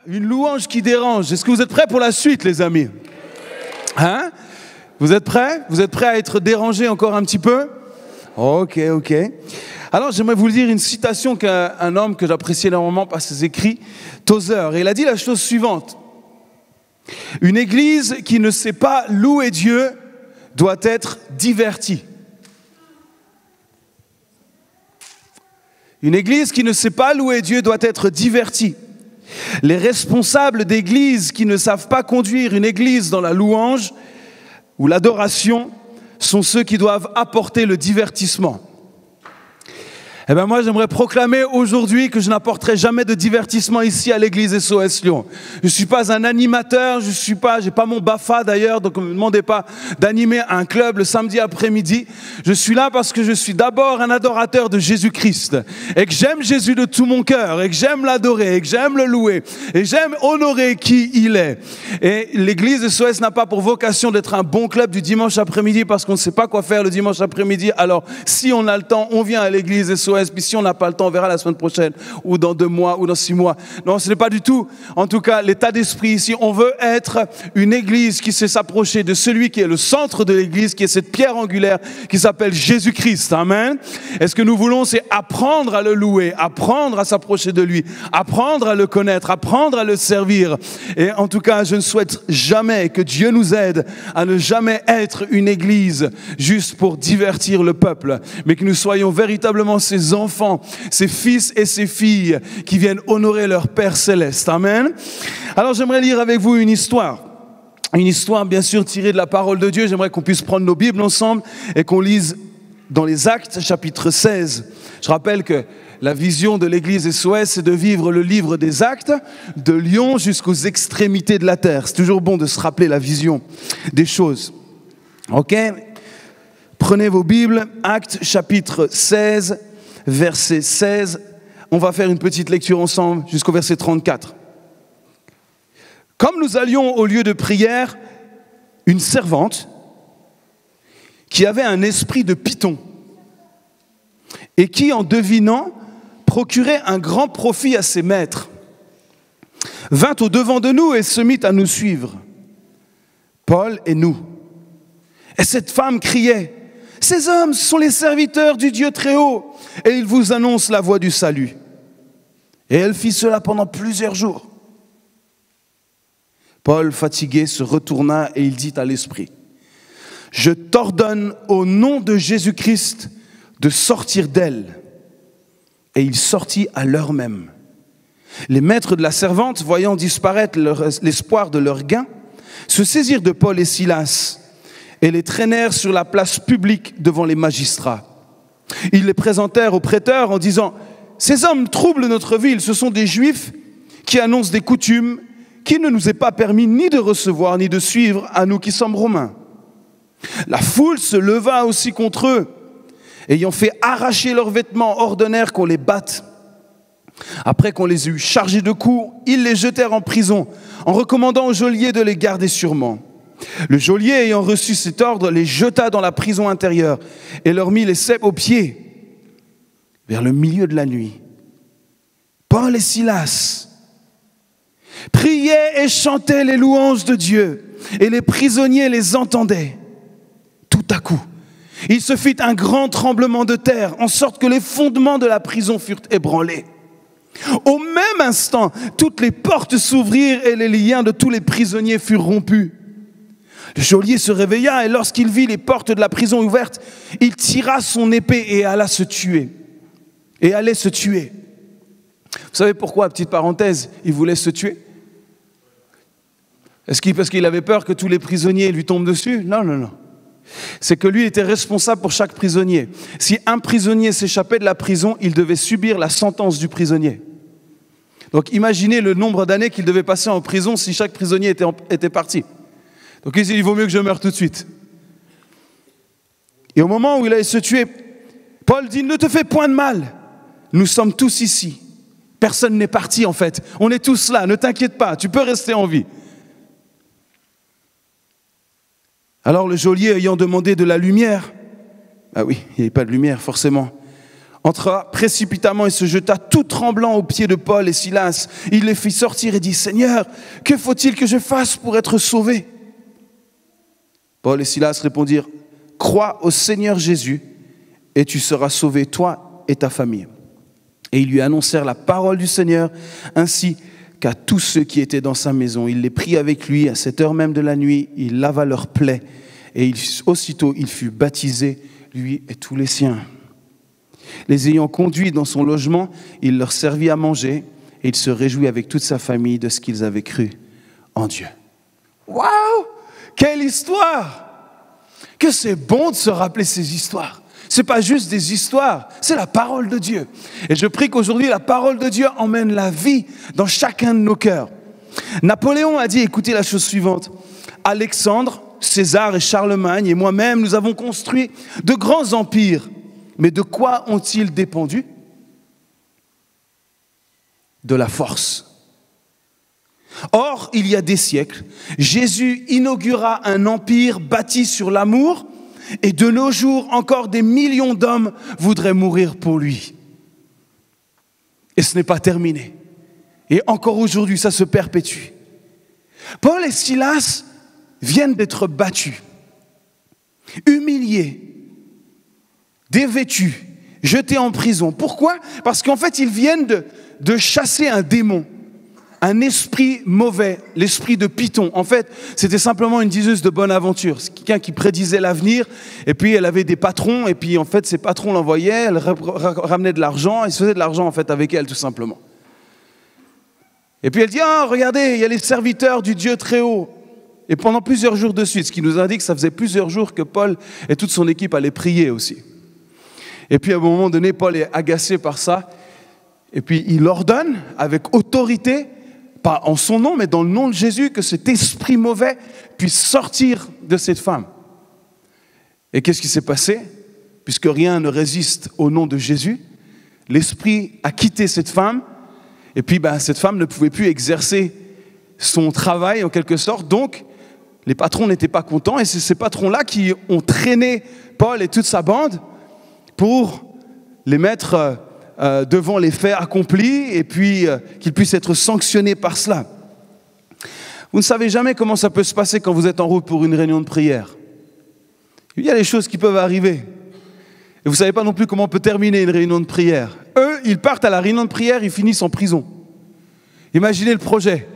Une louange qui dérange. Est-ce que vous êtes prêts pour la suite, les amis? Hein? Vous êtes prêts? Vous êtes prêts à être dérangés encore un petit peu? Ok. Alors, j'aimerais vous lire une citation qu'un homme que j'apprécie énormément par ses écrits, Tozer. Et il a dit la chose suivante. Une église qui ne sait pas louer Dieu doit être divertie. Une église qui ne sait pas louer Dieu doit être divertie. Les responsables d'églises qui ne savent pas conduire une église dans la louange ou l'adoration sont ceux qui doivent apporter le divertissement. Eh bien moi, j'aimerais proclamer aujourd'hui que je n'apporterai jamais de divertissement ici à l'église SOS Lyon. Je ne suis pas un animateur, j'ai pas mon BAFA d'ailleurs, donc ne me demandez pas d'animer un club le samedi après-midi. Je suis là parce que je suis d'abord un adorateur de Jésus-Christ et que j'aime Jésus de tout mon cœur et que j'aime l'adorer et que j'aime le louer et j'aime honorer qui il est. Et l'église SOS n'a pas pour vocation d'être un bon club du dimanche après-midi parce qu'on ne sait pas quoi faire le dimanche après-midi. Alors, si on a le temps, on vient à l'église SOS. Puis si on n'a pas le temps, on verra la semaine prochaine, ou dans 2 mois, ou dans 6 mois. Non, ce n'est pas du tout, en tout cas, l'état d'esprit ici. On veut être une église qui sait s'approcher de celui qui est le centre de l'église, qui est cette pierre angulaire qui s'appelle Jésus-Christ. Amen. Et ce que nous voulons, c'est apprendre à le louer, apprendre à s'approcher de lui, apprendre à le connaître, apprendre à le servir. Et en tout cas, je ne souhaite jamais que Dieu nous aide à ne jamais être une église juste pour divertir le peuple, mais que nous soyons véritablement ces enfants, ces fils et ces filles qui viennent honorer leur Père Céleste. Amen. Alors j'aimerais lire avec vous une histoire bien sûr tirée de la parole de Dieu. J'aimerais qu'on puisse prendre nos Bibles ensemble et qu'on lise dans les Actes chapitre 16. Je rappelle que la vision de l'église SOS, c'est de vivre le livre des Actes, de Lyon jusqu'aux extrémités de la terre. C'est toujours bon de se rappeler la vision des choses. Ok ? Prenez vos Bibles, Actes chapitre 16, verset 16. On va faire une petite lecture ensemble jusqu'au verset 34. Comme nous allions au lieu de prière, une servante qui avait un esprit de python et qui, en devinant, procurait un grand profit à ses maîtres, vint au-devant de nous et se mit à nous suivre, Paul et nous. Et cette femme criait: « Ces hommes sont les serviteurs du Dieu très haut, et ils vous annoncent la voie du salut. » Et elle fit cela pendant plusieurs jours. Paul, fatigué, se retourna et il dit à l'esprit: « Je t'ordonne au nom de Jésus-Christ de sortir d'elle. » Et il sortit à l'heure même. Les maîtres de la servante, voyant disparaître l'espoir de leur gain, se saisirent de Paul et Silas et les traînèrent sur la place publique devant les magistrats. Ils les présentèrent aux prêteurs en disant: « Ces hommes troublent notre ville, ce sont des Juifs qui annoncent des coutumes qu'il ne nous est pas permis ni de recevoir ni de suivre à nous qui sommes Romains. » La foule se leva aussi contre eux. Ayant fait arracher leurs vêtements, ordonnèrent qu'on les batte. Après qu'on les eut chargés de coups, ils les jetèrent en prison, en recommandant au geôlier de les garder sûrement. Le geôlier, ayant reçu cet ordre, les jeta dans la prison intérieure et leur mit les ceps aux pieds. Vers le milieu de la nuit, Paul et Silas priaient et chantaient les louanges de Dieu, et les prisonniers les entendaient. Tout à coup, il se fit un grand tremblement de terre, en sorte que les fondements de la prison furent ébranlés. Au même instant, toutes les portes s'ouvrirent et les liens de tous les prisonniers furent rompus. Le geôlier se réveilla et lorsqu'il vit les portes de la prison ouvertes, il tira son épée et allait se tuer. Vous savez pourquoi, petite parenthèse, il voulait se tuer? Est-ce parce qu'il avait peur que tous les prisonniers lui tombent dessus? Non. C'est que lui était responsable pour chaque prisonnier. Si un prisonnier s'échappait de la prison, il devait subir la sentence du prisonnier. Donc imaginez le nombre d'années qu'il devait passer en prison si chaque prisonnier était parti. Donc il dit, il vaut mieux que je meure tout de suite. Et au moment où il allait se tuer, Paul dit: « Ne te fais point de mal, nous sommes tous ici. » Personne n'est parti en fait, on est tous là, ne t'inquiète pas, tu peux rester en vie. Alors le geôlier ayant demandé de la lumière, ah oui, il n'y avait pas de lumière forcément, entra précipitamment et se jeta tout tremblant aux pieds de Paul et Silas. Il les fit sortir et dit, « Seigneur, que faut-il que je fasse pour être sauvé ?» Paul et Silas répondirent, « Crois au Seigneur Jésus et tu seras sauvé, toi et ta famille. » Et ils lui annoncèrent la parole du Seigneur, ainsi qu'à tous ceux qui étaient dans sa maison. Il les prit avec lui à cette heure même de la nuit, il lava leurs plaies, et aussitôt il fut baptisé, lui et tous les siens. Les ayant conduits dans son logement, il leur servit à manger, et il se réjouit avec toute sa famille de ce qu'ils avaient cru en Dieu. Waouh! Quelle histoire! Que c'est bon de se rappeler ces histoires. Ce n'est pas juste des histoires, c'est la parole de Dieu. Et je prie qu'aujourd'hui, la parole de Dieu emmène la vie dans chacun de nos cœurs. Napoléon a dit, écoutez la chose suivante, Alexandre, César et Charlemagne et moi-même, nous avons construit de grands empires. Mais de quoi ont-ils dépendu? De la force. Or, il y a des siècles, Jésus inaugura un empire bâti sur l'amour, et de nos jours, encore des millions d'hommes voudraient mourir pour lui. Et ce n'est pas terminé. Et encore aujourd'hui, ça se perpétue. Paul et Silas viennent d'être battus, humiliés, dévêtus, jetés en prison. Pourquoi? Parce qu'en fait, ils viennent de chasser un démon. Un esprit mauvais, l'esprit de Python. En fait, c'était simplement une diseuse de bonne aventure. C'est quelqu'un qui prédisait l'avenir, et puis elle avait des patrons, et puis en fait, ces patrons l'envoyaient, elle ramenait de l'argent, et se faisait de l'argent en fait avec elle, tout simplement. Et puis elle dit, ah, regardez, il y a les serviteurs du Dieu très haut. Et pendant plusieurs jours de suite, ce qui nous indique que ça faisait plusieurs jours que Paul et toute son équipe allaient prier aussi. Et puis à un moment donné, Paul est agacé par ça, et puis il ordonne avec autorité, pas en son nom, mais dans le nom de Jésus, que cet esprit mauvais puisse sortir de cette femme. Et qu'est-ce qui s'est passé? Puisque rien ne résiste au nom de Jésus, l'esprit a quitté cette femme, et puis cette femme ne pouvait plus exercer son travail en quelque sorte, donc les patrons n'étaient pas contents, et c'est ces patrons-là qui ont traîné Paul et toute sa bande pour les mettre devant les faits accomplis et puis qu'ils puissent être sanctionnés par cela. Vous ne savez jamais comment ça peut se passer quand vous êtes en route pour une réunion de prière. Il y a des choses qui peuvent arriver. Et vous ne savez pas non plus comment on peut terminer une réunion de prière. Eux, ils partent à la réunion de prière, ils finissent en prison. Imaginez le projet.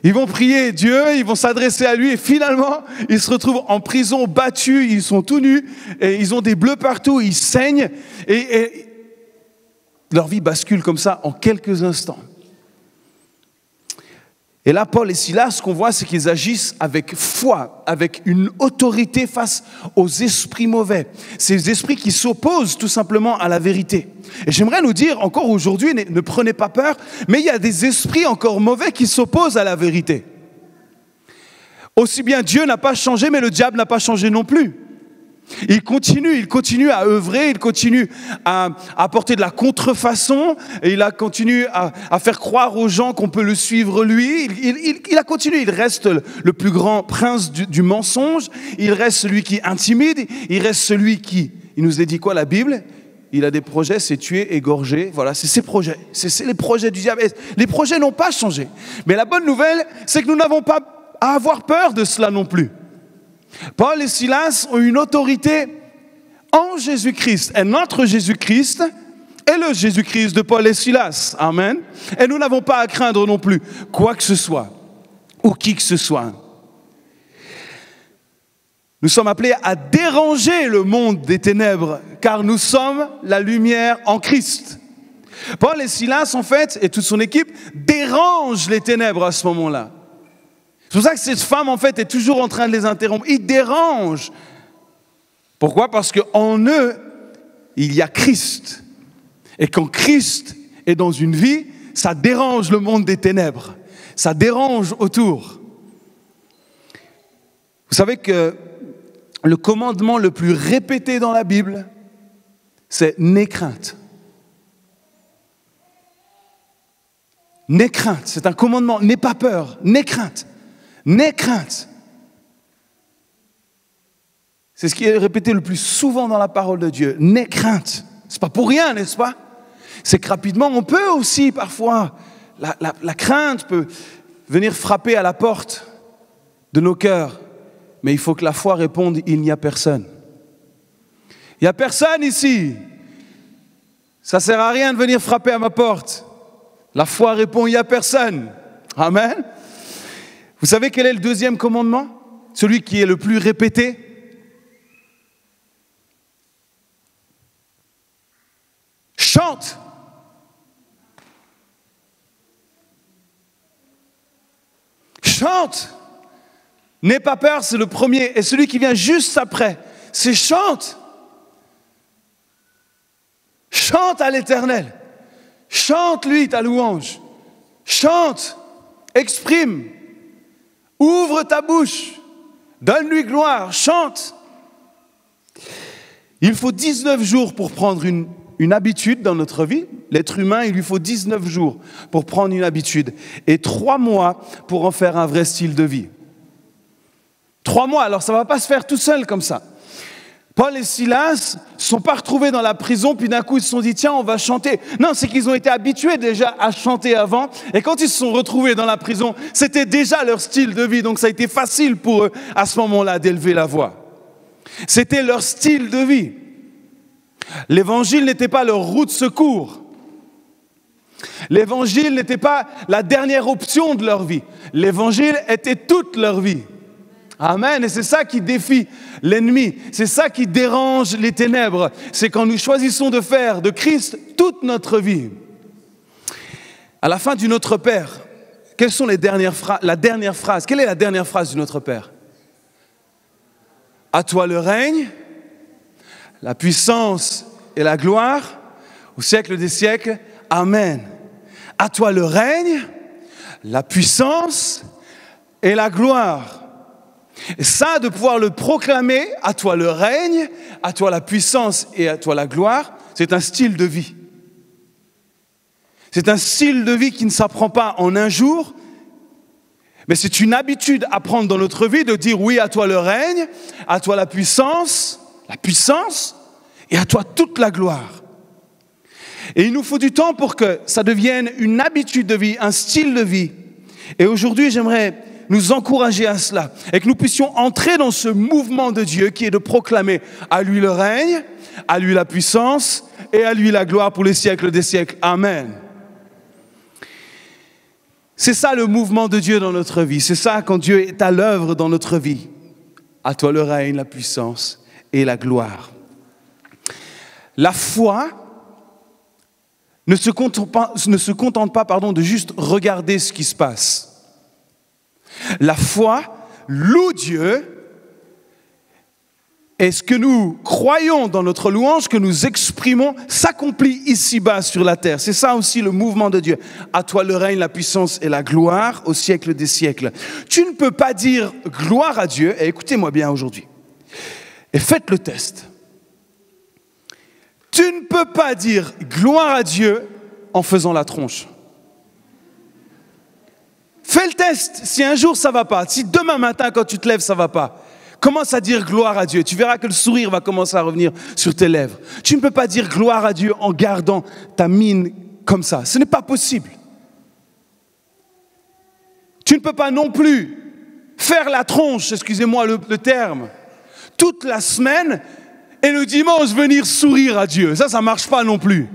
Ils vont prier Dieu, ils vont s'adresser à lui et finalement, ils se retrouvent en prison, battus, ils sont tout nus et ils ont des bleus partout, ils saignent et leur vie bascule comme ça en quelques instants. Et là, Paul et Silas, ce qu'on voit, c'est qu'ils agissent avec foi, avec une autorité face aux esprits mauvais. Ces esprits qui s'opposent tout simplement à la vérité. Et j'aimerais nous dire encore aujourd'hui, ne prenez pas peur, mais il y a des esprits encore mauvais qui s'opposent à la vérité. Aussi bien Dieu n'a pas changé, mais le diable n'a pas changé non plus. Il continue à œuvrer, il continue à apporter de la contrefaçon, et il continue à faire croire aux gens qu'on peut le suivre lui. Il a continué, il reste le plus grand prince du mensonge, il reste celui qui intimide, il reste celui qui, il nous a dit quoi la Bible? Il a des projets, c'est tuer, égorger, voilà, c'est ses projets, c'est les projets du diable. Les projets n'ont pas changé, mais la bonne nouvelle, c'est que nous n'avons pas à avoir peur de cela non plus. Paul et Silas ont une autorité en Jésus-Christ. Et notre Jésus-Christ est le Jésus-Christ de Paul et Silas. Amen. Et nous n'avons pas à craindre non plus quoi que ce soit ou qui que ce soit. Nous sommes appelés à déranger le monde des ténèbres car nous sommes la lumière en Christ. Paul et Silas, en fait, et toute son équipe, dérangent les ténèbres à ce moment-là. C'est pour ça que cette femme, en fait, est toujours en train de les interrompre. Ils dérangent. Pourquoi? Parce qu'en eux, il y a Christ. Et quand Christ est dans une vie, ça dérange le monde des ténèbres. Ça dérange autour. Vous savez que le commandement le plus répété dans la Bible, c'est « n'aie crainte ». N'aie crainte, c'est un commandement. N'aie pas peur, n'aie crainte. N'aie crainte. C'est ce qui est répété le plus souvent dans la parole de Dieu. N'aie crainte. C'est pas pour rien, n'est-ce pas? C'est que rapidement, on peut aussi parfois, la crainte peut venir frapper à la porte de nos cœurs. Mais il faut que la foi réponde, il n'y a personne. Il n'y a personne ici. Ça ne sert à rien de venir frapper à ma porte. La foi répond, il n'y a personne. Amen. Vous savez quel est le deuxième commandement? Celui qui est le plus répété? Chante. Chante. N'aie pas peur, c'est le premier. Et celui qui vient juste après, c'est chante. Chante à l'Éternel. Chante-lui ta louange. Chante. Exprime. Ouvre ta bouche. Donne-lui gloire. Chante. Il faut 19 jours pour prendre une habitude dans notre vie. L'être humain, il lui faut 19 jours pour prendre une habitude. Et 3 mois pour en faire un vrai style de vie. 3 mois, alors ça ne va pas se faire tout seul comme ça. Paul et Silas ne sont pas retrouvés dans la prison, puis d'un coup ils se sont dit, tiens, on va chanter. Non, c'est qu'ils ont été habitués déjà à chanter avant, et quand ils se sont retrouvés dans la prison, c'était déjà leur style de vie, donc ça a été facile pour eux à ce moment-là d'élever la voix. C'était leur style de vie. L'évangile n'était pas leur roue de secours. L'évangile n'était pas la dernière option de leur vie. L'évangile était toute leur vie. Amen. Et c'est ça qui défie l'ennemi. C'est ça qui dérange les ténèbres. C'est quand nous choisissons de faire de Christ toute notre vie. À la fin du Notre Père, quelles sont la dernière phrase? Quelle est la dernière phrase du Notre Père? À toi le règne, la puissance et la gloire au siècle des siècles. Amen. À toi le règne, la puissance et la gloire. Et ça, de pouvoir le proclamer, à toi le règne, à toi la puissance et à toi la gloire, c'est un style de vie. C'est un style de vie qui ne s'apprend pas en un jour, mais c'est une habitude à prendre dans notre vie de dire oui, à toi le règne, à toi la puissance et à toi toute la gloire. Et il nous faut du temps pour que ça devienne une habitude de vie, un style de vie. Et aujourd'hui, j'aimerais nous encourager à cela et que nous puissions entrer dans ce mouvement de Dieu qui est de proclamer à lui le règne, à lui la puissance et à lui la gloire pour les siècles des siècles. Amen. C'est ça le mouvement de Dieu dans notre vie. C'est ça quand Dieu est à l'œuvre dans notre vie. À toi le règne, la puissance et la gloire. La foi ne se contente pas de juste regarder ce qui se passe. La foi loue Dieu et ce que nous croyons dans notre louange, que nous exprimons, s'accomplit ici-bas sur la terre. C'est ça aussi le mouvement de Dieu. À toi le règne, la puissance et la gloire au siècle des siècles. Tu ne peux pas dire gloire à Dieu, et écoutez-moi bien aujourd'hui, et faites le test. Tu ne peux pas dire gloire à Dieu en faisant la tronche. Fais le test, si un jour ça ne va pas, si demain matin quand tu te lèves ça ne va pas, commence à dire gloire à Dieu. Tu verras que le sourire va commencer à revenir sur tes lèvres. Tu ne peux pas dire gloire à Dieu en gardant ta mine comme ça. Ce n'est pas possible. Tu ne peux pas non plus faire la tronche, excusez-moi le terme, toute la semaine et le dimanche venir sourire à Dieu. Ça ne marche pas non plus.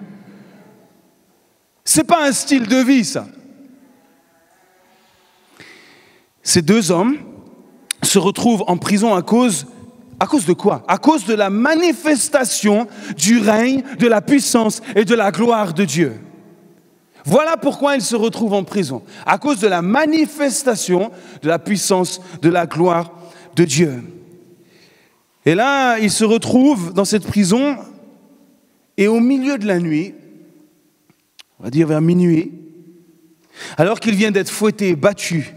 Ce n'est pas un style de vie, ça. Ces 2 hommes se retrouvent en prison à cause de quoi? À cause de la manifestation du règne, de la puissance et de la gloire de Dieu. Voilà pourquoi ils se retrouvent en prison. À cause de la manifestation de la puissance, de la gloire de Dieu. Et là, ils se retrouvent dans cette prison et au milieu de la nuit, on va dire vers minuit, alors qu'ils viennent d'être fouettés, battus,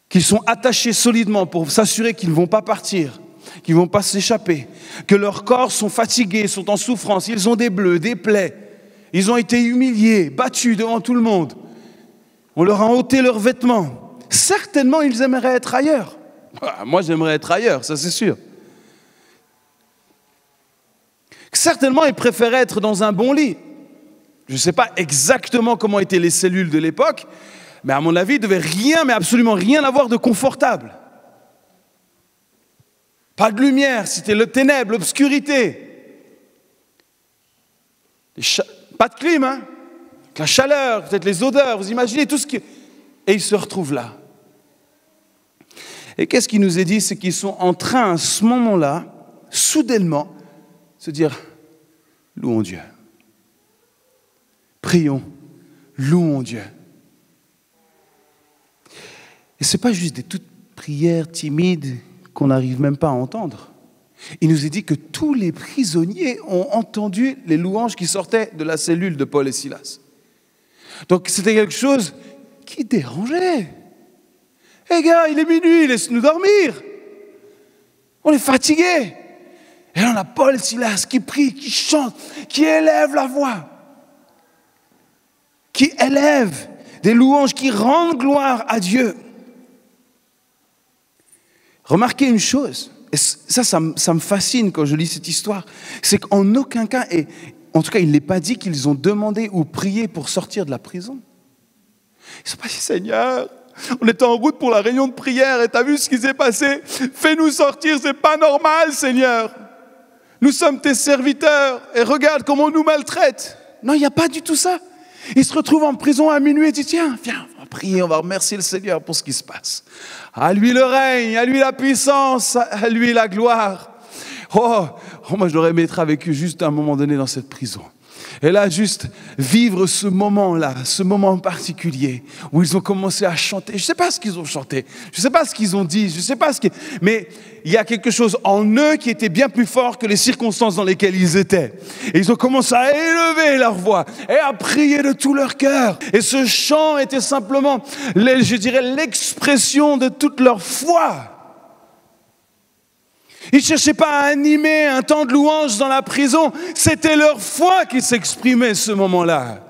qu'ils sont attachés solidement pour s'assurer qu'ils ne vont pas partir, qu'ils ne vont pas s'échapper, que leurs corps sont fatigués, sont en souffrance, ils ont des bleus, des plaies, ils ont été humiliés, battus devant tout le monde, on leur a ôté leurs vêtements. Certainement, ils aimeraient être ailleurs. Moi, j'aimerais être ailleurs, ça c'est sûr. Certainement, il préférait être dans un bon lit. Je ne sais pas exactement comment étaient les cellules de l'époque, mais à mon avis, il ne devait rien, mais absolument rien avoir de confortable. Pas de lumière, c'était le ténèbre, l'obscurité. Pas de clim, hein? La chaleur, peut-être les odeurs, vous imaginez tout ce qui... Et ils se retrouvent là. Et qu'est-ce qu'il nous est dit? C'est qu'ils sont en train, à ce moment-là, soudainement, se dire, louons Dieu. Prions, louons Dieu. Et ce n'est pas juste des toutes prières timides qu'on n'arrive même pas à entendre. Il nous est dit que tous les prisonniers ont entendu les louanges qui sortaient de la cellule de Paul et Silas. Donc c'était quelque chose qui dérangeait. Eh gars, il est minuit, laisse-nous dormir. On est fatigués. Et là on a Paul et Silas qui prient, qui chantent, qui élèvent la voix. Qui élèvent des louanges, qui rendent gloire à Dieu. Remarquez une chose, et ça me fascine quand je lis cette histoire, c'est qu'en aucun cas, et en tout cas il n'est pas dit qu'ils ont demandé ou prié pour sortir de la prison. Ils ne sont pas dit, Seigneur, on était en route pour la réunion de prière et tu as vu ce qui s'est passé, fais-nous sortir, c'est pas normal Seigneur. Nous sommes tes serviteurs et regarde comment on nous maltraite. Non, il n'y a pas du tout ça. Ils se retrouvent en prison à minuit et disent, tiens, viens, on va prier, on va remercier le Seigneur pour ce qui se passe. À lui le règne, à lui la puissance, à lui la gloire. Moi j'aurais aimé être avec eux juste à un moment donné dans cette prison. Et là, juste vivre ce moment-là, ce moment particulier où ils ont commencé à chanter. Je ne sais pas ce qu'ils ont chanté, je ne sais pas ce qu'ils ont dit, je ne sais pas ce qui... Mais il y a quelque chose en eux qui était bien plus fort que les circonstances dans lesquelles ils étaient. Et ils ont commencé à élever leur voix et à prier de tout leur cœur. Et ce chant était simplement, je dirais, l'expression de toute leur foi. Ils ne cherchaient pas à animer un temps de louange dans la prison. C'était leur foi qui s'exprimait ce moment-là.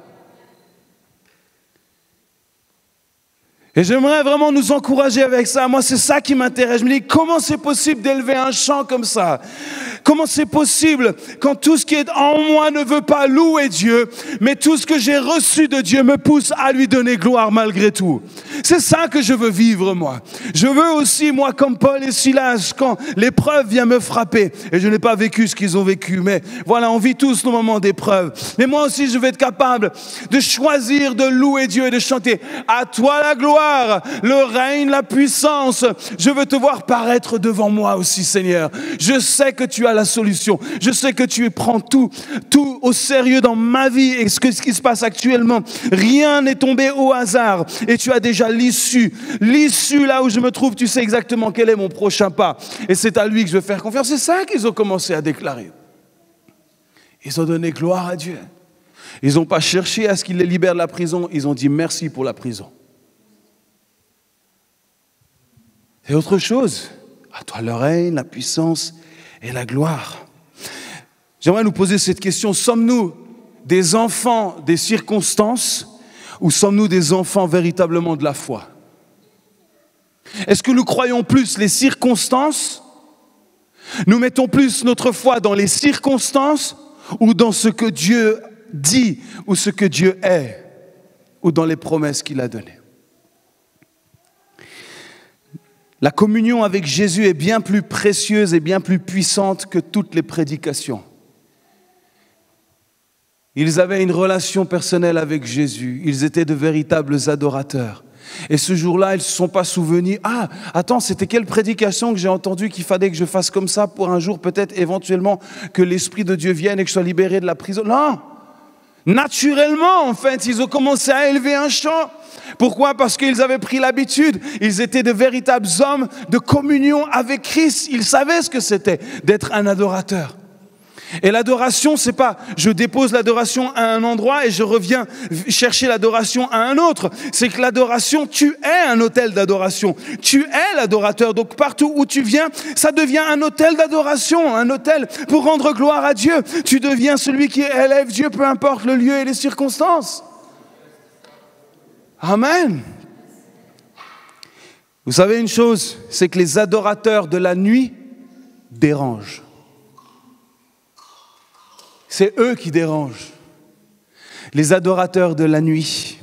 Et j'aimerais vraiment nous encourager avec ça. Moi, c'est ça qui m'intéresse. Je me dis, comment c'est possible d'élever un chant comme ça? Comment c'est possible quand tout ce qui est en moi ne veut pas louer Dieu, mais tout ce que j'ai reçu de Dieu me pousse à lui donner gloire malgré tout? C'est ça que je veux vivre, moi. Je veux aussi, moi, comme Paul et Silas, quand l'épreuve vient me frapper, et je n'ai pas vécu ce qu'ils ont vécu, mais voilà, on vit tous nos moments d'épreuve. Mais moi aussi, je vais être capable de choisir de louer Dieu et de chanter « À toi la gloire, le règne, la puissance. Je veux te voir paraître devant moi aussi, Seigneur. Je sais que tu as la solution. Je sais que tu prends tout au sérieux dans ma vie et ce qui se passe actuellement. Rien n'est tombé au hasard et tu as déjà l'issue là où je me trouve. Tu sais exactement quel est mon prochain pas et c'est à lui que je vais faire confiance. C'est ça qu'ils ont commencé à déclarer. Ils ont donné gloire à Dieu. Ils n'ont pas cherché à ce qu'il les libère de la prison. Ils ont dit merci pour la prison. Et autre chose, à toi le règne, la puissance et la gloire. J'aimerais nous poser cette question, sommes-nous des enfants des circonstances ou sommes-nous des enfants véritablement de la foi? Est-ce que nous croyons plus les circonstances? Nous mettons plus notre foi dans les circonstances ou dans ce que Dieu dit ou ce que Dieu est ou dans les promesses qu'il a données? La communion avec Jésus est bien plus précieuse et bien plus puissante que toutes les prédications. Ils avaient une relation personnelle avec Jésus. Ils étaient de véritables adorateurs. Et ce jour-là, ils ne se sont pas souvenus. Ah, attends, c'était quelle prédication que j'ai entendue qu'il fallait que je fasse comme ça pour un jour, peut-être éventuellement, que l'Esprit de Dieu vienne et que je sois libéré de la prison. Non! Naturellement, en fait, ils ont commencé à élever un chant. Pourquoi? Parce qu'ils avaient pris l'habitude. Ils étaient de véritables hommes de communion avec Christ. Ils savaient ce que c'était d'être un adorateur. Et l'adoration, c'est pas je dépose l'adoration à un endroit et je reviens chercher l'adoration à un autre. C'est que l'adoration, tu es un autel d'adoration. Tu es l'adorateur. Donc partout où tu viens, ça devient un autel d'adoration, un autel pour rendre gloire à Dieu. Tu deviens celui qui élève Dieu, peu importe le lieu et les circonstances. Amen. Vous savez une chose, c'est que les adorateurs de la nuit dérangent. c'est eux qui dérangent. Les adorateurs de la nuit.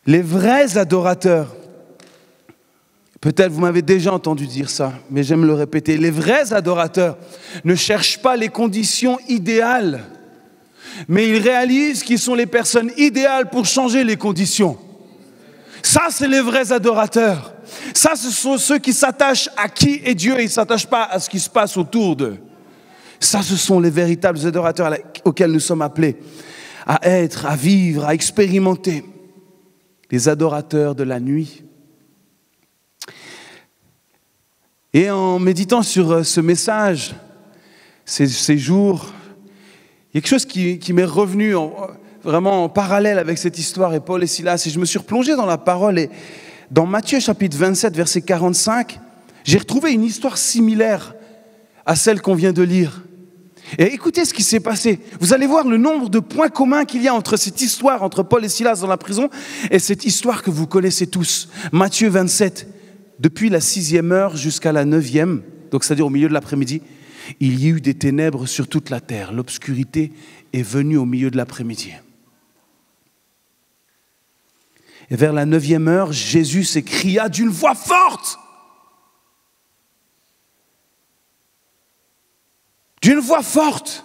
Les vrais adorateurs. Peut-être vous m'avez déjà entendu dire ça, mais j'aime le répéter. Les vrais adorateurs ne cherchent pas les conditions idéales, mais ils réalisent qu'ils sont les personnes idéales pour changer les conditions. Ça, c'est les vrais adorateurs. Ça, ce sont ceux qui s'attachent à qui est Dieu et ils ne s'attachent pas à ce qui se passe autour d'eux. Ça, ce sont les véritables adorateurs auxquels nous sommes appelés à être, à vivre, à expérimenter. Les adorateurs de la nuit. Et en méditant sur ce message, ces jours, il y a quelque chose qui m'est revenu vraiment en parallèle avec cette histoire et Paul et Silas. Et je me suis replongé dans la parole et dans Matthieu chapitre 27, verset 45, j'ai retrouvé une histoire similaire à celle qu'on vient de lire. Et écoutez ce qui s'est passé. Vous allez voir le nombre de points communs qu'il y a entre cette histoire, entre Paul et Silas dans la prison, et cette histoire que vous connaissez tous. Matthieu 27, depuis la 6e heure jusqu'à la 9e, donc c'est-à-dire au milieu de l'après-midi, il y eut des ténèbres sur toute la terre. L'obscurité est venue au milieu de l'après-midi. Et vers la 9e heure, Jésus s'écria d'une voix forte. D'une voix forte.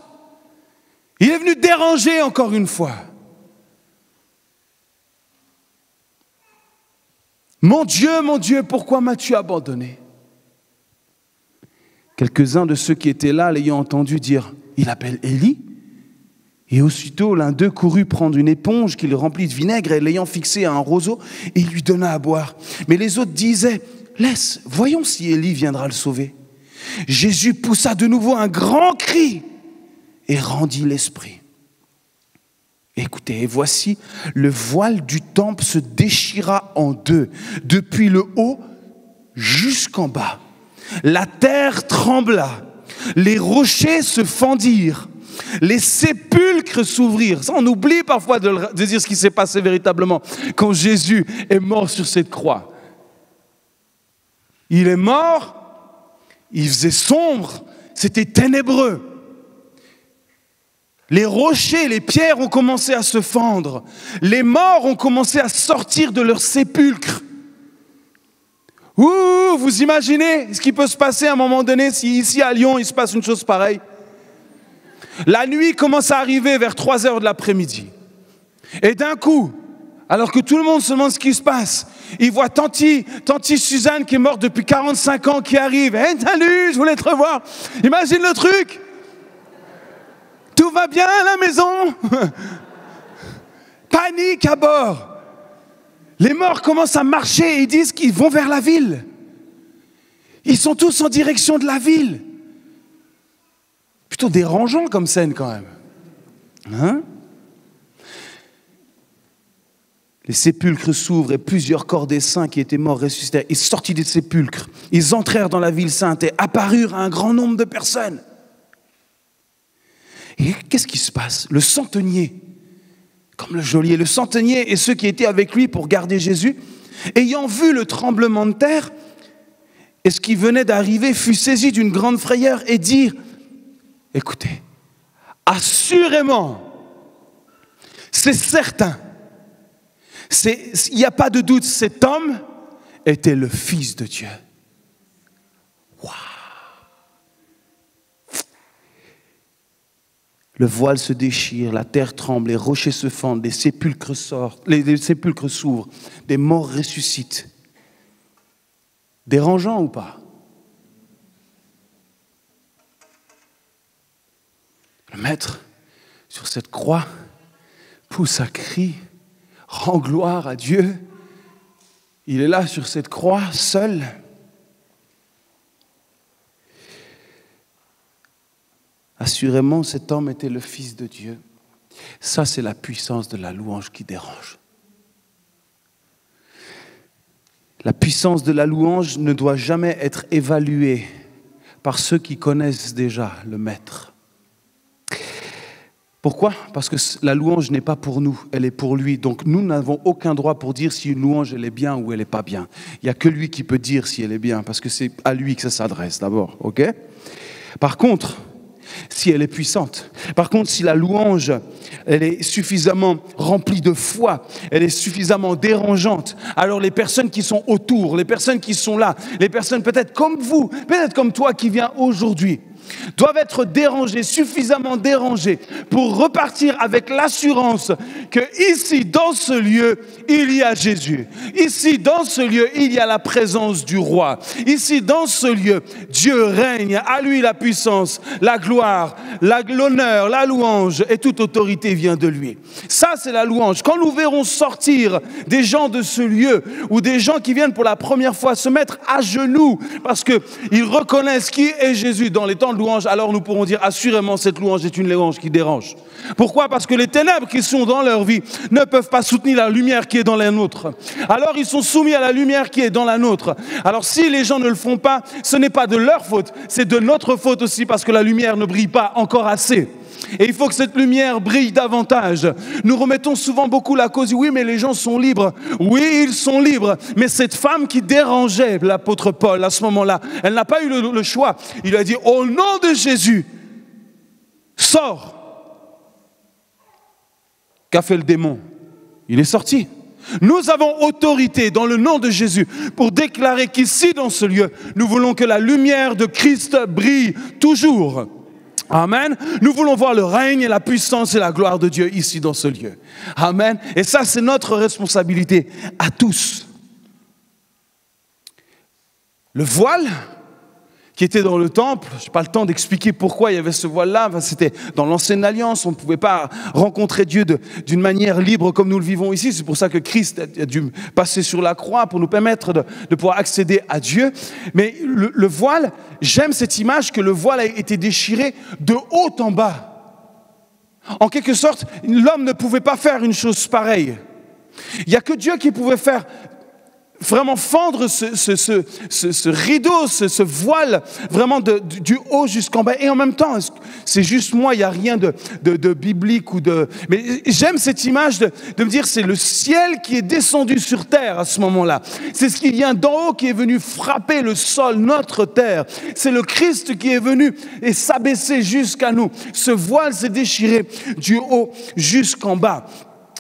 Il est venu déranger encore une fois. Mon Dieu, pourquoi m'as-tu abandonné? Quelques-uns de ceux qui étaient là, l'ayant entendu dire, il appelle Élie. Et aussitôt, l'un d'eux courut prendre une éponge qu'il remplit de vinaigre et l'ayant fixée à un roseau, il lui donna à boire. Mais les autres disaient, laisse, voyons si Élie viendra le sauver. Jésus poussa de nouveau un grand cri et rendit l'esprit. Écoutez, et voici, le voile du temple se déchira en deux, depuis le haut jusqu'en bas. La terre trembla, les rochers se fendirent, les sépulcres s'ouvrirent. Ça, on oublie parfois de dire ce qui s'est passé véritablement quand Jésus est mort sur cette croix. Il est mort, il faisait sombre, c'était ténébreux. Les rochers, les pierres ont commencé à se fendre. Les morts ont commencé à sortir de leur sépulcre. Ouh, vous imaginez ce qui peut se passer à un moment donné si ici à Lyon, il se passe une chose pareille? La nuit commence à arriver vers 3h de l'après-midi. Et d'un coup, alors que tout le monde se demande ce qui se passe, il voit Tanti Suzanne qui est morte depuis 45 ans qui arrive. Hey, salut, je voulais te revoir. Imagine le truc. Tout va bien à la maison? Panique à bord. Les morts commencent à marcher et ils disent qu'ils vont vers la ville. Ils sont tous en direction de la ville. Plutôt dérangeant comme scène quand même. Hein? Les sépulcres s'ouvrent et plusieurs corps des saints qui étaient morts ressuscitèrent. Ils sortirent des sépulcres. Ils entrèrent dans la ville sainte et apparurent à un grand nombre de personnes. Et qu'est-ce qui se passe? Le centenier, comme le geôlier, le centenier et ceux qui étaient avec lui pour garder Jésus, ayant vu le tremblement de terre et ce qui venait d'arriver, fut saisi d'une grande frayeur et dirent, écoutez, assurément, c'est certain, il n'y a pas de doute, cet homme était le Fils de Dieu. Waouh! Le voile se déchire, la terre tremble, les rochers se fendent, les sépulcres s'ouvrent, des morts ressuscitent. Dérangeant ou pas? Le Maître, sur cette croix, pousse un cri, rend gloire à Dieu. Il est là sur cette croix, seul. Assurément, cet homme était le Fils de Dieu. Ça, c'est la puissance de la louange qui dérange. La puissance de la louange ne doit jamais être évaluée par ceux qui connaissent déjà le Maître. Pourquoi? Parce que la louange n'est pas pour nous, elle est pour lui. Donc nous n'avons aucun droit pour dire si une louange elle est bien ou elle n'est pas bien. Il n'y a que lui qui peut dire si elle est bien, parce que c'est à lui que ça s'adresse d'abord. Okay? Par contre, si elle est puissante. Par contre, si la louange, elle est suffisamment remplie de foi, elle est suffisamment dérangeante, alors les personnes qui sont autour, les personnes qui sont là, les personnes peut-être comme vous, peut-être comme toi qui viens aujourd'hui, doivent être dérangés, suffisamment dérangés pour repartir avec l'assurance que ici, dans ce lieu, il y a Jésus. Ici, dans ce lieu, il y a la présence du roi. Ici, dans ce lieu, Dieu règne. À lui la puissance, la gloire, l'honneur, la louange et toute autorité vient de lui. Ça, c'est la louange. Quand nous verrons sortir des gens de ce lieu ou des gens qui viennent pour la première fois se mettre à genoux parce qu'ils reconnaissent qui est Jésus dans les temps de louange, alors nous pourrons dire assurément cette louange est une louange qui dérange. Pourquoi? Parce que les ténèbres qui sont dans leur vie ne peuvent pas soutenir la lumière qui est dans la nôtre. Alors ils sont soumis à la lumière qui est dans la nôtre. Alors si les gens ne le font pas, ce n'est pas de leur faute, c'est de notre faute aussi parce que la lumière ne brille pas encore assez. Et il faut que cette lumière brille davantage. Nous remettons souvent beaucoup la cause, oui mais les gens sont libres. Oui, ils sont libres, mais cette femme qui dérangeait l'apôtre Paul à ce moment-là, elle n'a pas eu le choix. Il a dit, au nom de Jésus, sors. Qu'a fait le démon? Il est sorti. Nous avons autorité dans le nom de Jésus pour déclarer qu'ici dans ce lieu, nous voulons que la lumière de Christ brille toujours. Amen. Nous voulons voir le règne et la puissance et la gloire de Dieu ici dans ce lieu. Amen. Et ça, c'est notre responsabilité à tous. Le voile qui était dans le temple, je n'ai pas le temps d'expliquer pourquoi il y avait ce voile-là, c'était dans l'ancienne alliance, on ne pouvait pas rencontrer Dieu d'une manière libre comme nous le vivons ici, c'est pour ça que Christ a dû passer sur la croix pour nous permettre de pouvoir accéder à Dieu. Mais le voile, j'aime cette image que le voile a été déchiré de haut en bas. En quelque sorte, l'homme ne pouvait pas faire une chose pareille. Il n'y a que Dieu qui pouvait faire vraiment fendre ce rideau, ce voile, vraiment du haut jusqu'en bas. Et en même temps, c'est juste moi, il n'y a rien de biblique ou de... Mais j'aime cette image de me dire, c'est le ciel qui est descendu sur terre à ce moment-là. C'est ce qui vient d'en haut qui est venu frapper le sol, notre terre. C'est le Christ qui est venu et s'abaisser jusqu'à nous. Ce voile s'est déchiré du haut jusqu'en bas.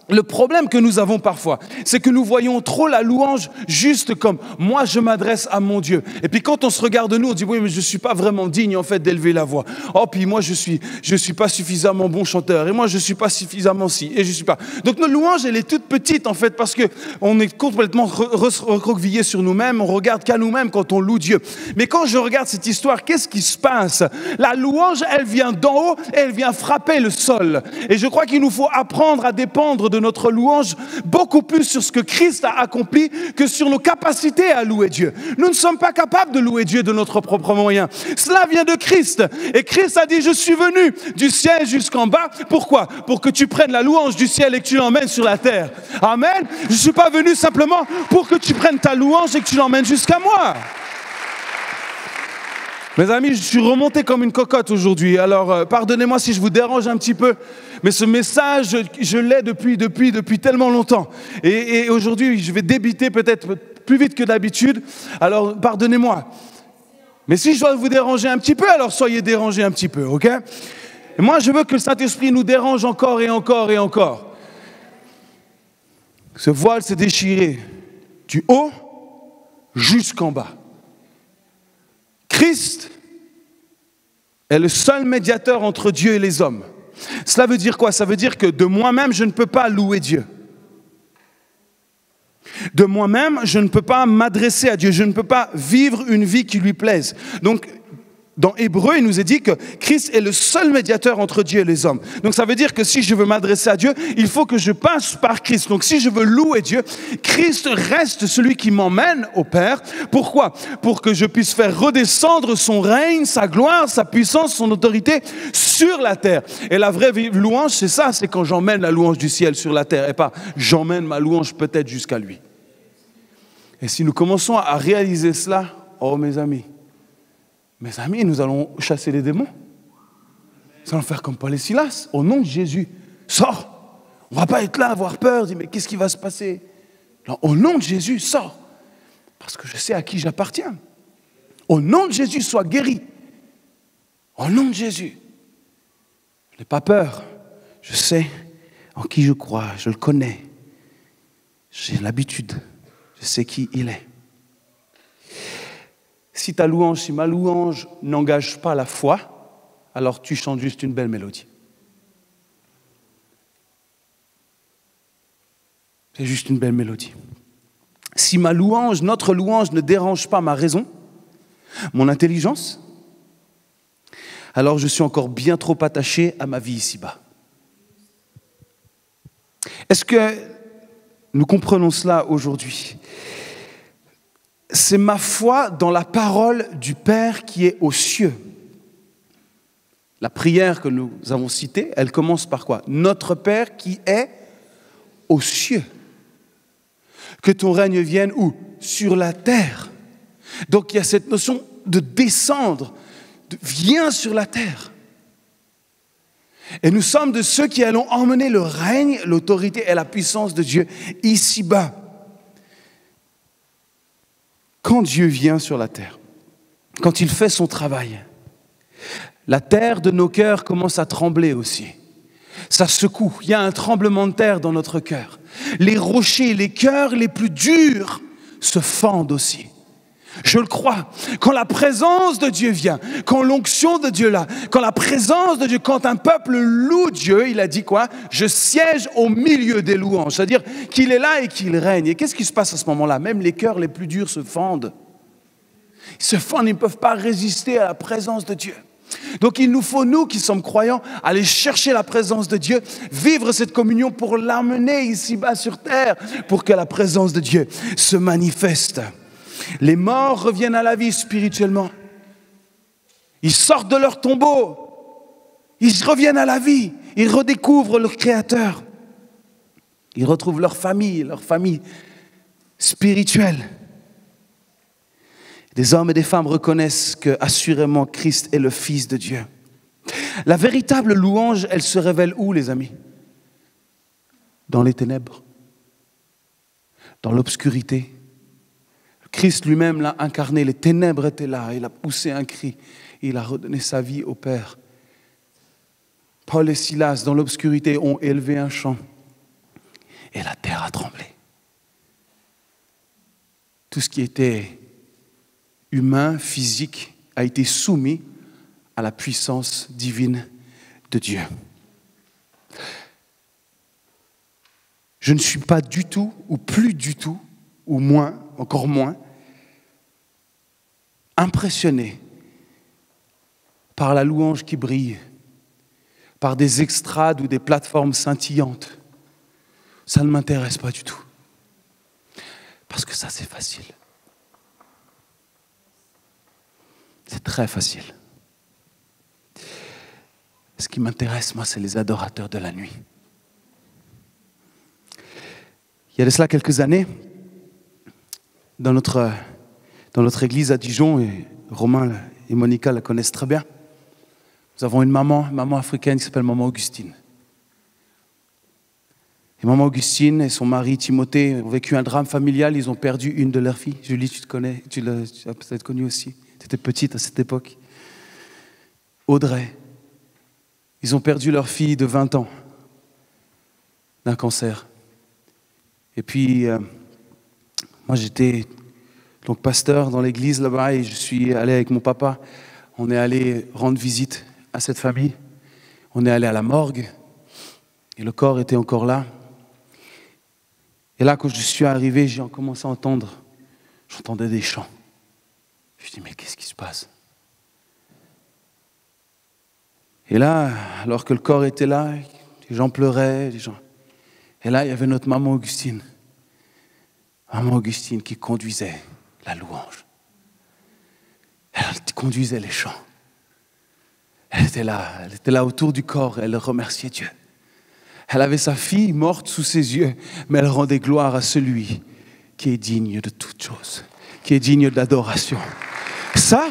Le problème que nous avons parfois, c'est que nous voyons trop la louange juste comme « moi je m'adresse à mon Dieu ». Et puis quand on se regarde nous, on dit « oui mais je ne suis pas vraiment digne en fait d'élever la voix ». Oh puis moi je suis pas suffisamment bon chanteur et moi je ne suis pas suffisamment ci et je suis pas. Donc notre louange elle est toute petite en fait parce qu'on est complètement recroquevillé sur nous-mêmes, on regarde qu'à nous-mêmes quand on loue Dieu. Mais quand je regarde cette histoire, qu'est-ce qui se passe? La louange elle vient d'en haut et elle vient frapper le sol. Et je crois qu'il nous faut apprendre à dépendre de notre louange beaucoup plus sur ce que Christ a accompli que sur nos capacités à louer Dieu. Nous ne sommes pas capables de louer Dieu de notre propre moyen. Cela vient de Christ. Et Christ a dit, je suis venu du ciel jusqu'en bas. Pourquoi? Pour que tu prennes la louange du ciel et que tu l'emmènes sur la terre. Amen. Je ne suis pas venu simplement pour que tu prennes ta louange et que tu l'emmènes jusqu'à moi. Mes amis, je suis remonté comme une cocotte aujourd'hui. Alors, pardonnez-moi si je vous dérange un petit peu. Mais ce message, je l'ai depuis tellement longtemps. Et aujourd'hui, je vais débiter peut-être plus vite que d'habitude. Alors, pardonnez-moi. Mais si je dois vous déranger un petit peu, alors soyez dérangés un petit peu, ok? Et moi, je veux que le Saint-Esprit nous dérange encore et encore et encore. Ce voile s'est déchiré du haut jusqu'en bas. Christ est le seul médiateur entre Dieu et les hommes. Cela veut dire quoi? Ça veut dire que de moi-même, je ne peux pas louer Dieu. De moi-même, je ne peux pas m'adresser à Dieu. Je ne peux pas vivre une vie qui lui plaise. Donc, dans Hébreux, il nous est dit que Christ est le seul médiateur entre Dieu et les hommes. Donc ça veut dire que si je veux m'adresser à Dieu, il faut que je passe par Christ. Donc si je veux louer Dieu, Christ reste celui qui m'emmène au Père. Pourquoi? Pour que je puisse faire redescendre son règne, sa gloire, sa puissance, son autorité sur la terre. Et la vraie louange, c'est ça, c'est quand j'emmène la louange du ciel sur la terre et pas j'emmène ma louange peut-être jusqu'à lui. Et si nous commençons à réaliser cela, oh mes amis, nous allons chasser les démons. Nous allons faire comme Paul et Silas. Au nom de Jésus, sors. On ne va pas être là, avoir peur, dire mais qu'est-ce qui va se passer? Non, au nom de Jésus, sors. Parce que je sais à qui j'appartiens. Au nom de Jésus, sois guéri. Au nom de Jésus. Je n'ai pas peur. Je sais en qui je crois, je le connais. J'ai l'habitude, je sais qui il est. Si ma louange n'engage pas la foi, alors tu chantes juste une belle mélodie. C'est juste une belle mélodie. Si notre louange ne dérange pas ma raison, mon intelligence, alors je suis encore bien trop attaché à ma vie ici-bas. Est-ce que nous comprenons cela aujourd'hui? C'est ma foi dans la parole du Père qui est aux cieux. La prière que nous avons citée, elle commence par quoi? Notre Père qui est aux cieux. Que ton règne vienne où? Sur la terre. Donc il y a cette notion de descendre, viens sur la terre. Et nous sommes de ceux qui allons emmener le règne, l'autorité et la puissance de Dieu ici-bas. Quand Dieu vient sur la terre, quand il fait son travail, la terre de nos cœurs commence à trembler aussi. Ça secoue, il y a un tremblement de terre dans notre cœur. Les rochers, les cœurs les plus durs se fendent aussi. Je le crois. Quand la présence de Dieu vient, quand l'onction de Dieu là, quand la présence de Dieu, quand un peuple loue Dieu, il a dit quoi? Je siège au milieu des louanges. C'est-à-dire qu'il est là et qu'il règne. Et qu'est-ce qui se passe à ce moment-là? Même les cœurs les plus durs se fendent. Ils se fendent, ils ne peuvent pas résister à la présence de Dieu. Donc il nous faut, nous qui sommes croyants, aller chercher la présence de Dieu, vivre cette communion pour l'amener ici-bas sur terre, pour que la présence de Dieu se manifeste. Les morts reviennent à la vie spirituellement. Ils sortent de leur tombeau. Ils reviennent à la vie. Ils redécouvrent leur Créateur. Ils retrouvent leur famille spirituelle. Des hommes et des femmes reconnaissent que, assurément, Christ est le Fils de Dieu. La véritable louange, elle se révèle où, les amis? Dans les ténèbres, dans l'obscurité. Christ lui-même l'a incarné, les ténèbres étaient là, il a poussé un cri, il a redonné sa vie au Père. Paul et Silas, dans l'obscurité, ont élevé un chant et la terre a tremblé. Tout ce qui était humain, physique, a été soumis à la puissance divine de Dieu. Je ne suis pas du tout, ou plus du tout, ou moins, encore moins, impressionné par la louange qui brille, par des extrades ou des plateformes scintillantes. Ça ne m'intéresse pas du tout. Parce que ça, c'est facile. C'est très facile. Ce qui m'intéresse, moi, c'est les adorateurs de la nuit. Il y a de cela quelques années, dans notre église à Dijon, et Romain et Monica la connaissent très bien, nous avons une maman africaine qui s'appelle Maman Augustine. Et Maman Augustine et son mari Timothée ont vécu un drame familial, ils ont perdu une de leurs filles. Julie, tu as peut-être connu aussi, tu étais petite à cette époque. Audrey. Ils ont perdu leur fille de 20 ans d'un cancer. Et puis, moi j'étais donc pasteur dans l'église là-bas et je suis allé avec mon papa. On est allé rendre visite à cette famille. On est allé à la morgue et le corps était encore là. Et là, quand je suis arrivé, j'ai commencé à entendre, j'entendais des chants. Je me dis, mais qu'est-ce qui se passe? Et là, alors que le corps était là, les gens pleuraient, et là, il y avait notre maman Augustine. Maman Augustine qui conduisait la louange. Elle conduisait les chants. Elle était là autour du corps et elle remerciait Dieu. Elle avait sa fille morte sous ses yeux, mais elle rendait gloire à celui qui est digne de toute chose, qui est digne d'adoration. Ça,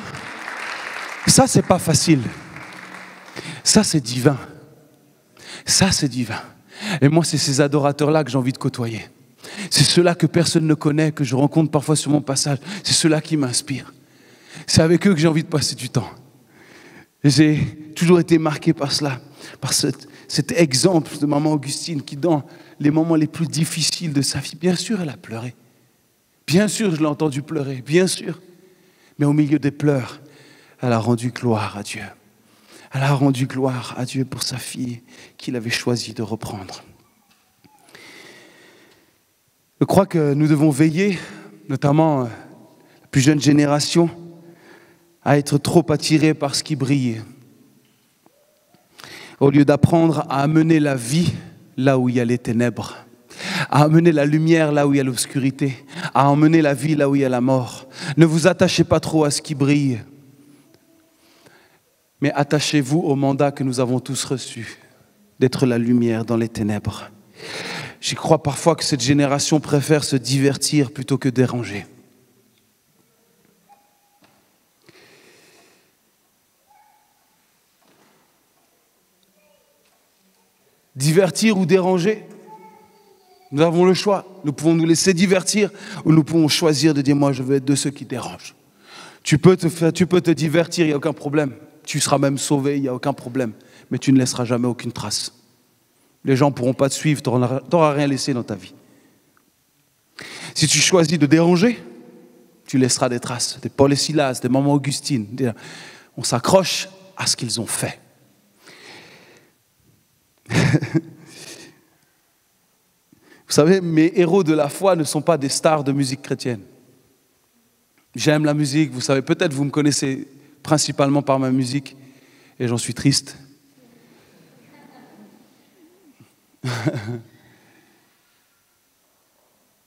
c'est pas facile. Ça, c'est divin. Ça, c'est divin. Et moi, c'est ces adorateurs-là que j'ai envie de côtoyer. C'est ceux-là que personne ne connaît, que je rencontre parfois sur mon passage. C'est ceux-là qui m'inspirent. C'est avec eux que j'ai envie de passer du temps. Et j'ai toujours été marqué par cela. par cet exemple de maman Augustine qui, dans les moments les plus difficiles de sa vie, bien sûr, elle a pleuré. Bien sûr, je l'ai entendu pleurer, bien sûr. Mais au milieu des pleurs, elle a rendu gloire à Dieu. Elle a rendu gloire à Dieu pour sa fille qu'il avait choisi de reprendre. Je crois que nous devons veiller, notamment la plus jeune génération, à être trop attirés par ce qui brille, au lieu d'apprendre à amener la vie là où il y a les ténèbres, à amener la lumière là où il y a l'obscurité, à emmener la vie là où il y a la mort. Ne vous attachez pas trop à ce qui brille, mais attachez-vous au mandat que nous avons tous reçu, d'être la lumière dans les ténèbres. J'y crois parfois que cette génération préfère se divertir plutôt que déranger. Divertir ou déranger, nous avons le choix. Nous pouvons nous laisser divertir ou nous pouvons choisir de dire « moi je veux être de ceux qui dérangent ». Tu peux te divertir, il n'y a aucun problème. Tu seras même sauvé, il n'y a aucun problème. Mais tu ne laisseras jamais aucune trace. Les gens ne pourront pas te suivre, tu n'auras rien laissé dans ta vie. Si tu choisis de déranger, tu laisseras des traces. Des Paul et Silas, des mamans Augustine. On s'accroche à ce qu'ils ont fait. Vous savez, mes héros de la foi ne sont pas des stars de musique chrétienne. J'aime la musique, vous savez, peut-être vous me connaissez principalement par ma musique, et j'en suis triste.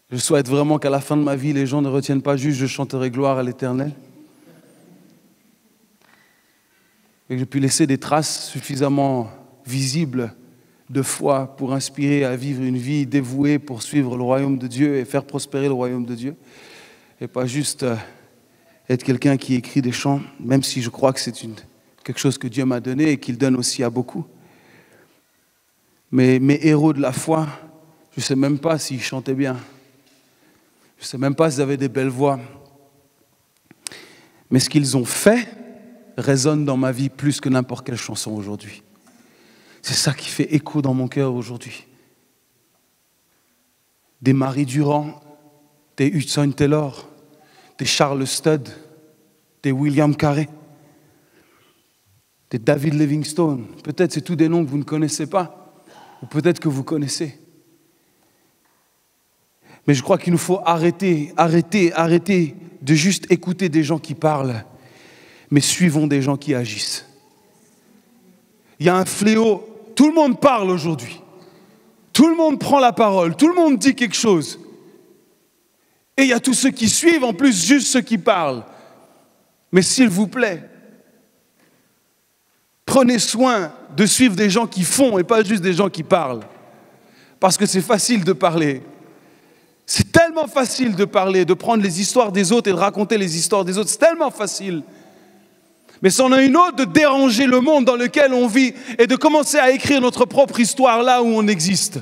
Je souhaite vraiment qu'à la fin de ma vie, les gens ne retiennent pas juste « je chanterai gloire à l'Éternel ». Et que j'ai pu laisser des traces suffisamment visibles de foi pour inspirer à vivre une vie dévouée pour suivre le royaume de Dieu et faire prospérer le royaume de Dieu. Et pas juste être quelqu'un qui écrit des chants, même si je crois que c'est quelque chose que Dieu m'a donné et qu'il donne aussi à beaucoup. Mais mes héros de la foi, je ne sais même pas s'ils chantaient bien. Je ne sais même pas s'ils avaient des belles voix. Mais ce qu'ils ont fait résonne dans ma vie plus que n'importe quelle chanson aujourd'hui. C'est ça qui fait écho dans mon cœur aujourd'hui. Des Marie Durand, des Hudson Taylor, des Charles Studd, des William Carey, des David Livingstone. Peut-être c'est tous des noms que vous ne connaissez pas, ou peut-être que vous connaissez. Mais je crois qu'il nous faut arrêter de juste écouter des gens qui parlent, mais suivons des gens qui agissent. Il y a un fléau. Tout le monde parle aujourd'hui. Tout le monde prend la parole. Tout le monde dit quelque chose. Et il y a tous ceux qui suivent, en plus, juste ceux qui parlent. Mais s'il vous plaît, prenez soin de suivre des gens qui font et pas juste des gens qui parlent. Parce que c'est facile de parler. C'est tellement facile de parler, de prendre les histoires des autres et de raconter les histoires des autres. C'est tellement facile. Mais c'en a une autre de déranger le monde dans lequel on vit et de commencer à écrire notre propre histoire là où on existe.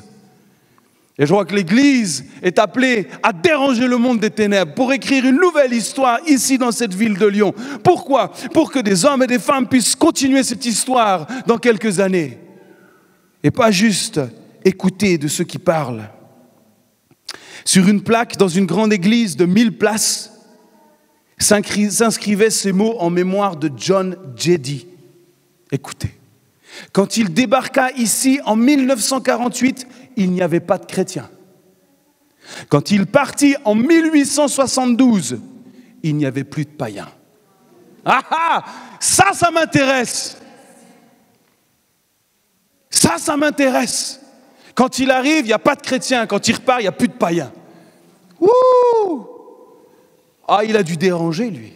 Et je vois que l'Église est appelée à déranger le monde des ténèbres pour écrire une nouvelle histoire ici dans cette ville de Lyon. Pourquoi ? Pour que des hommes et des femmes puissent continuer cette histoire dans quelques années. Et pas juste écouter de ceux qui parlent. Sur une plaque dans une grande église de 1000 places, s'inscrivaient ces mots en mémoire de John Jeddy. Écoutez, quand il débarqua ici en 1948, il n'y avait pas de chrétiens. Quand il partit en 1872, il n'y avait plus de païens. Ah ah, ça m'intéresse. Ça m'intéresse. Quand il arrive, il n'y a pas de chrétiens. Quand il repart, il n'y a plus de païens. Ouh! Ah, il a dû déranger, lui.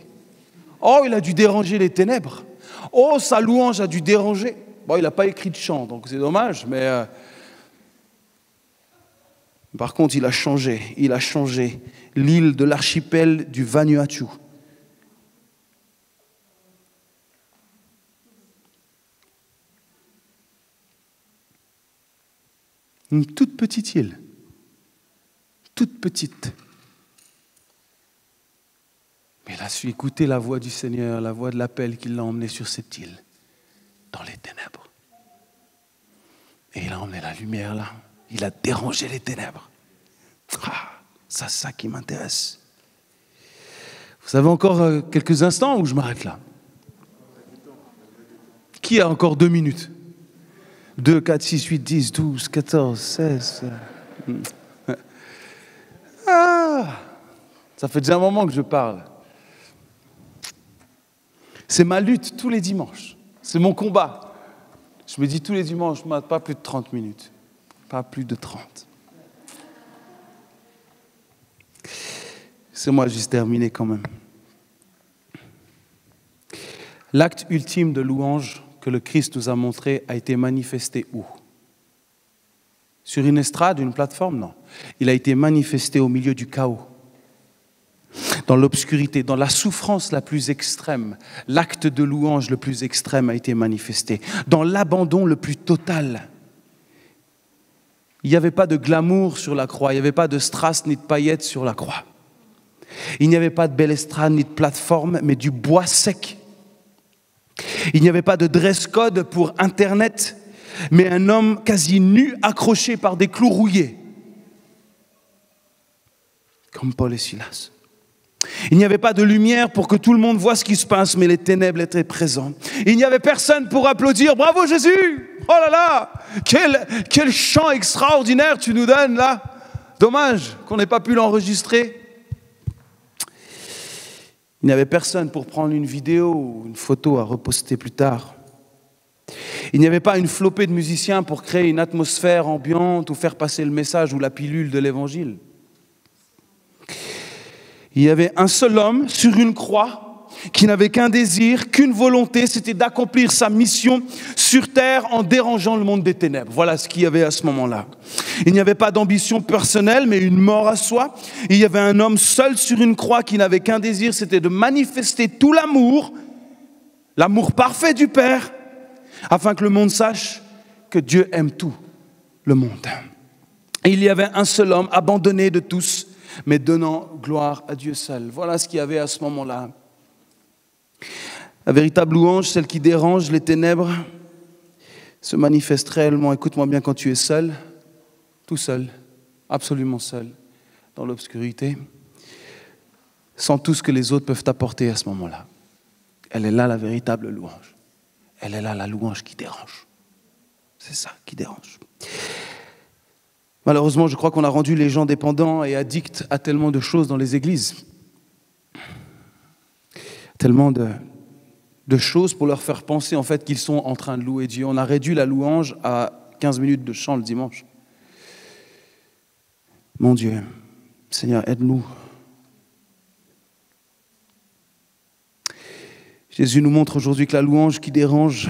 Oh, il a dû déranger les ténèbres. Oh, sa louange a dû déranger. Bon, il n'a pas écrit de chant, donc c'est dommage, mais... Par contre, il a changé l'île de l'archipel du Vanuatu. Une toute petite île. Toute petite. Mais il a su écouter la voix du Seigneur, la voix de l'appel qui l'a emmené sur cette île, dans les ténèbres. Et il a emmené la lumière là. Il a dérangé les ténèbres. C'est ça qui m'intéresse. Vous avez encore quelques instants ou je m'arrête là? Qui a encore 2 minutes? 2, 4, 6, 8, 10, 12, 14, 16. Ça fait déjà un moment que je parle. C'est ma lutte tous les dimanches. C'est mon combat. Je me dis tous les dimanches, pas plus de 30 minutes. Pas plus de 30. C'est moi juste terminé quand même. L'acte ultime de louange que le Christ nous a montré a été manifesté où? Sur une estrade, une plateforme? Non. Il a été manifesté au milieu du chaos, dans l'obscurité, dans la souffrance la plus extrême. L'acte de louange le plus extrême a été manifesté, dans l'abandon le plus total. Il n'y avait pas de glamour sur la croix, il n'y avait pas de strass ni de paillettes sur la croix. Il n'y avait pas de belle estrade ni de plateforme, mais du bois sec. Il n'y avait pas de dress code pour Internet, mais un homme quasi nu accroché par des clous rouillés, comme Paul et Silas. Il n'y avait pas de lumière pour que tout le monde voit ce qui se passe, mais les ténèbres étaient présentes. Il n'y avait personne pour applaudir. Bravo Jésus! Oh là là! Quel chant extraordinaire tu nous donnes là! Dommage qu'on n'ait pas pu l'enregistrer. Il n'y avait personne pour prendre une vidéo ou une photo à reposter plus tard. Il n'y avait pas une flopée de musiciens pour créer une atmosphère ambiante ou faire passer le message ou la pilule de l'évangile. Il y avait un seul homme sur une croix qui n'avait qu'un désir, qu'une volonté, c'était d'accomplir sa mission sur terre en dérangeant le monde des ténèbres. Voilà ce qu'il y avait à ce moment-là. Il n'y avait pas d'ambition personnelle, mais une mort à soi. Il y avait un homme seul sur une croix qui n'avait qu'un désir, c'était de manifester tout l'amour parfait du Père, afin que le monde sache que Dieu aime tout le monde. Et il y avait un seul homme abandonné de tous, mais donnant gloire à Dieu seul. Voilà ce qu'il y avait à ce moment-là. La véritable louange, celle qui dérange les ténèbres, se manifeste réellement, écoute-moi bien, quand tu es seul, tout seul, absolument seul, dans l'obscurité, sans tout ce que les autres peuvent t'apporter à ce moment-là. Elle est là la véritable louange. Elle est là la louange qui dérange. C'est ça qui dérange. Malheureusement, je crois qu'on a rendu les gens dépendants et addicts à tellement de choses dans les églises. Tellement de choses pour leur faire penser en fait qu'ils sont en train de louer Dieu. On a réduit la louange à 15 minutes de chant le dimanche. Mon Dieu, Seigneur, aide-nous. Jésus nous montre aujourd'hui que la louange qui dérange